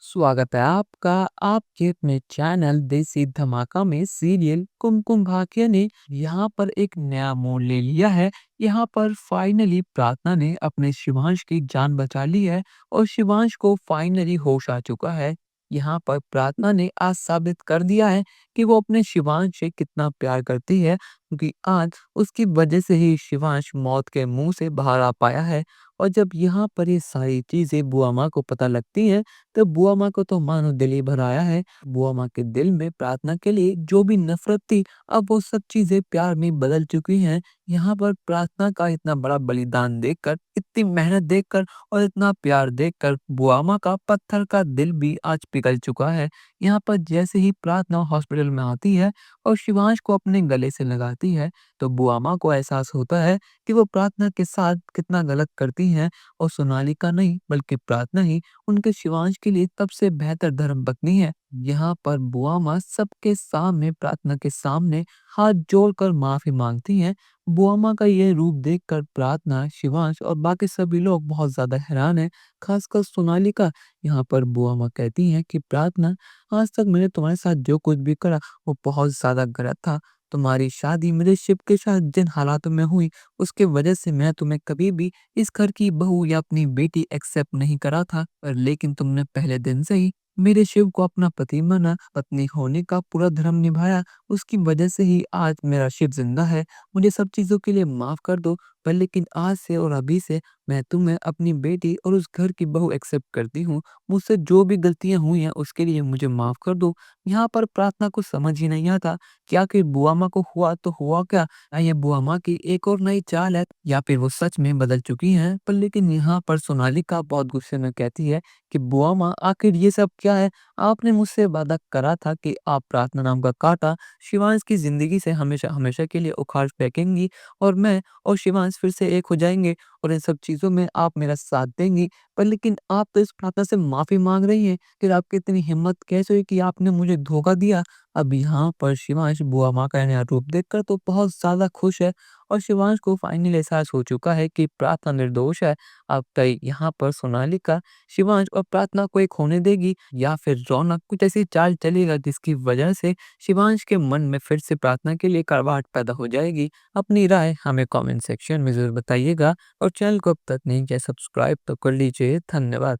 स्वागत है आपका आपके अपने चैनल देसी धमाका में सीरियल कुमकुम भाग्य ने यहाँ पर एक नया मोड़ ले लिया है। यहाँ पर फाइनली प्रार्थना ने अपने शिवांश की जान बचा ली है और शिवांश को फाइनली होश आ चुका है। यहाँ पर प्रार्थना ने आज साबित कर दिया है कि वो अपने शिवांश से कितना प्यार करती है, क्योंकि आज उसकी वजह से ही शिवांश मौत के मुंह से बाहर आ पाया है। और जब यहाँ पर ये सारी चीजें बुआ माँ को पता लगती हैं, तो बुआ माँ को तो मानो दिल ही भर आया है। बुआ माँ के दिल में प्रार्थना के लिए जो भी नफरत थी, अब वो सब चीजें प्यार में बदल चुकी हैं। यहाँ पर प्रार्थना का इतना बड़ा बलिदान देखकर, इतनी मेहनत देखकर और इतना प्यार देखकर बुआ माँ का पत्थर का दिल भी आज पिघल चुका है। यहाँ पर जैसे ही प्रार्थना हॉस्पिटल में आती है और शिवांश को अपने गले से लगाती है, तो बुआ माँ को एहसास होता है कि वो प्रार्थना के साथ कितना गलत करती हैं और सोनालिका नहीं बल्कि प्रार्थना ही उनके शिवांश के लिए सबसे बेहतर धर्मपत्नी है। यहाँ पर बुआ माँ सबके सामने प्रार्थना के सामने हाथ जोड़कर माफी मांगती हैं। बुआ माँ का ये रूप देखकर प्रार्थना, शिवांश और बाकी सभी लोग बहुत ज्यादा हैरान हैं, खासकर सोनालिका। यहाँ पर बुआ माँ कहती हैं कि प्रार्थना, आज तक मैंने तुम्हारे साथ जो कुछ भी करा वो बहुत ज्यादा गलत था। तुम्हारी शादी मेरे शिव के साथ जिन हालातों में हुई, उसके वजह से मैं तुम्हें कभी भी इस घर की बहू या अपनी बेटी एक्सेप्ट नहीं करा था, पर लेकिन तुमने पहले दिन से ही मेरे शिव को अपना पति माना, पत्नी होने का पूरा धर्म निभाया। उसकी वजह से ही आज मेरा शिव जिंदा है। मुझे सब चीजों के लिए माफ कर दो, पर लेकिन आज से और अभी से मैं तुम्हें अपनी बेटी और उस घर की बहू एक्सेप्ट करती हूँ। मुझसे जो भी गलतियां हुई हैं उसके लिए मुझे माफ कर दो। यहाँ पर प्रार्थना को समझ ही नहीं आता कि आखिर बुआ माँ को हुआ तो हुआ क्या। क्या ये बुआ माँ की एक और नई चाल है, या फिर वो सच में बदल चुकी हैं। पर लेकिन यहाँ पर सोनालिका बहुत गुस्से में कहती है कि बुआ माँ, आखिर ये सब क्या है? आपने मुझसे वादा करा था कि आप प्रार्थना नाम का कांटा शिवांश की जिंदगी से हमेशा हमेशा के लिए उखाड़ फेंकेंगी, और मैं और शिवांश फिर से एक हो जाएंगे और इन सब चीजों में आप मेरा साथ देंगी। पर लेकिन आप तो इस प्रार्थना से माफी मांग रही हैं, फिर आपकी इतनी हिम्मत कैसे हुई कि आपने मुझे धोखा दिया? अब यहाँ पर शिवांश बुआ माँ का नया रूप देखकर तो बहुत ज्यादा खुश है, और शिवांश को फाइनली एहसास हो चुका है कि प्रार्थना निर्दोष है। अब कई यहाँ पर सोनालिका शिवांश और प्रार्थना को एक होने देगी, या फिर रौनक कुछ ऐसी चाल चलेगा जिसकी वजह से शिवांश के मन में फिर से प्रार्थना के लिए कड़वाहट पैदा हो जाएगी। अपनी राय हमें कमेंट सेक्शन में जरूर बताइएगा, और चैनल को अब तक नहीं किया सब्सक्राइब तो कर लीजिए। धन्यवाद।